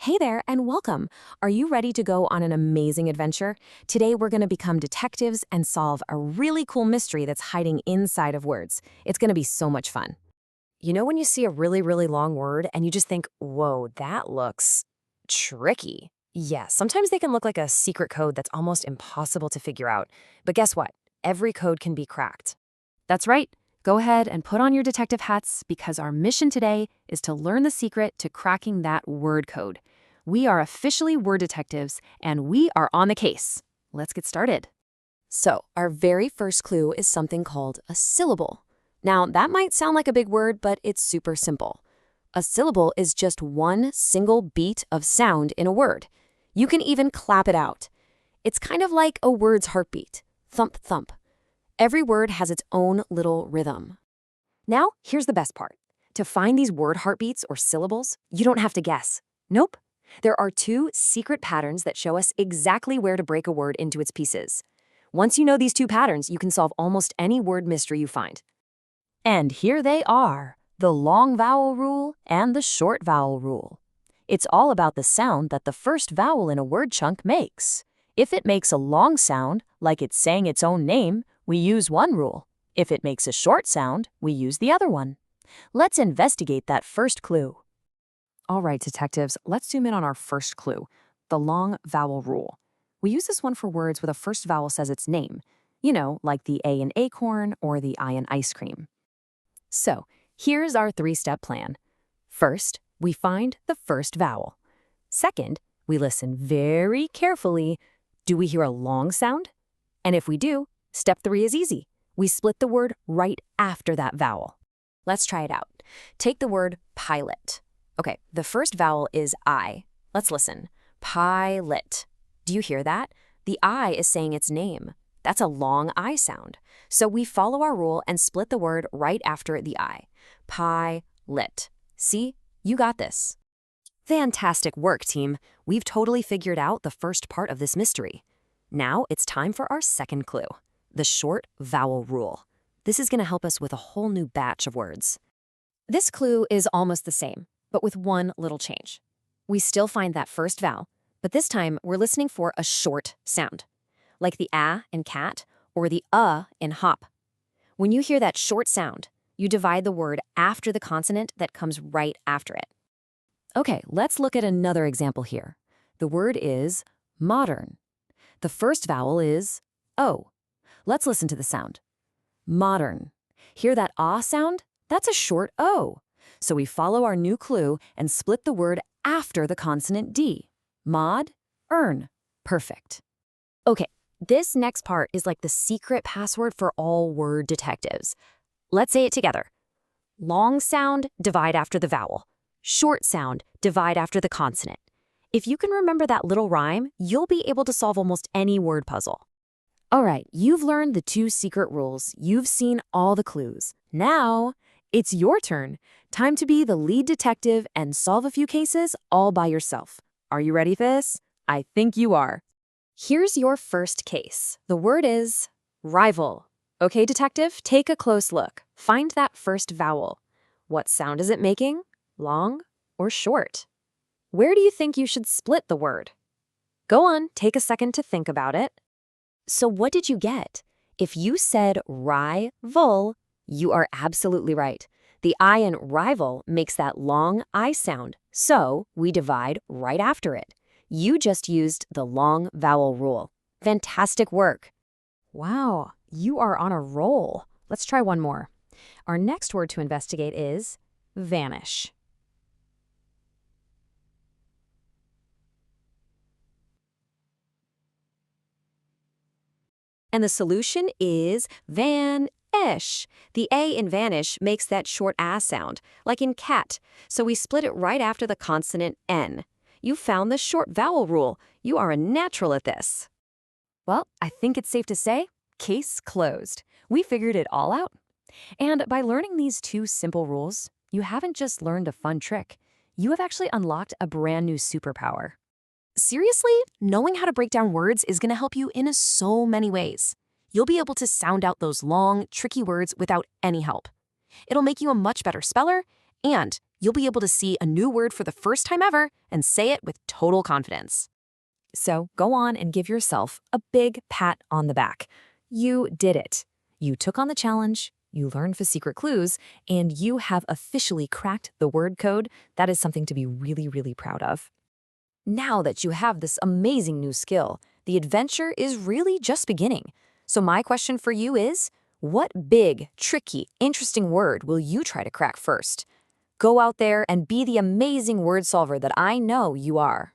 Hey there and welcome. Are you ready to go on an amazing adventure? Today we're going to become detectives and solve a really cool mystery that's hiding inside of words. It's going to be so much fun. You know when you see a really long word and you just think, whoa, that looks tricky? Yeah, sometimes they can look like a secret code that's almost impossible to figure out. But guess what? Every code can be cracked. That's right. Go ahead and put on your detective hats because our mission today is to learn the secret to cracking that word code. We are officially word detectives and we are on the case. Let's get started. So, our very first clue is something called a syllable. Now, that might sound like a big word, but it's super simple. A syllable is just one single beat of sound in a word. You can even clap it out. It's kind of like a word's heartbeat. Thump, thump. Every word has its own little rhythm. Now, here's the best part. To find these word heartbeats or syllables, you don't have to guess. Nope. There are two secret patterns that show us exactly where to break a word into its pieces. Once you know these two patterns, you can solve almost any word mystery you find. And here they are, the long vowel rule and the short vowel rule. It's all about the sound that the first vowel in a word chunk makes. If it makes a long sound, like it's saying its own name, we use one rule. If it makes a short sound, we use the other one. Let's investigate that first clue. All right, detectives, let's zoom in on our first clue, the long vowel rule. We use this one for words where the first vowel says its name, like the A in acorn or the I in ice cream. So, here's our three-step plan. First, we find the first vowel. Second, we listen very carefully. Do we hear a long sound? And if we do, step 3 is easy. We split the word right after that vowel. Let's try it out. Take the word pilot. Okay, the first vowel is I. Let's listen. Pilot. Do you hear that? The I is saying its name. That's a long I sound. So we follow our rule and split the word right after the I. Pilot. See? You got this. Fantastic work, team. We've totally figured out the first part of this mystery. Now it's time for our second clue, the short vowel rule. This is going to help us with a whole new batch of words. This clue is almost the same, but with one little change. We still find that first vowel, but this time we're listening for a short sound, like the A in cat or the in hop. When you hear that short sound, you divide the word after the consonant that comes right after it. Okay, let's look at another example here. The word is modern. The first vowel is O. Let's listen to the sound. Modern. Hear that ah sound? That's a short O. So we follow our new clue and split the word after the consonant D. Mod, earn. Perfect. Okay, this next part is like the secret password for all word detectives. Let's say it together. Long sound, divide after the vowel. Short sound, divide after the consonant. If you can remember that little rhyme, you'll be able to solve almost any word puzzle. All right, you've learned the two secret rules. You've seen all the clues. Now, it's your turn. Time to be the lead detective and solve a few cases all by yourself. Are you ready for this? I think you are. Here's your first case. The word is rival. Okay, detective, take a close look. Find that first vowel. What sound is it making? Long or short? Where do you think you should split the word? Go on, take a second to think about it. So what did you get? If you said rival, you are absolutely right. The I in rival makes that long I sound, so we divide right after it. You just used the long vowel rule. Fantastic work. Wow, you are on a roll. Let's try one more. Our next word to investigate is vanish. And the solution is vanish. The A in vanish makes that short A sound, like in cat, so we split it right after the consonant N. You found the short vowel rule. You are a natural at this. Well, I think it's safe to say, case closed. We figured it all out. And by learning these two simple rules, you haven't just learned a fun trick. You have actually unlocked a brand new superpower. Seriously, knowing how to break down words is going to help you in so many ways. You'll be able to sound out those long, tricky words without any help. It'll make you a much better speller And you'll be able to see a new word for the first time ever and say it with total confidence. So go on and give yourself a big pat on the back. You did it. You took on the challenge, you learned the secret clues, and you have officially cracked the word code. That is something to be really, really proud of. Now that you have this amazing new skill, the adventure is really just beginning. So my question for you is, what big, tricky, interesting word will you try to crack first? Go out there and be the amazing word solver that I know you are.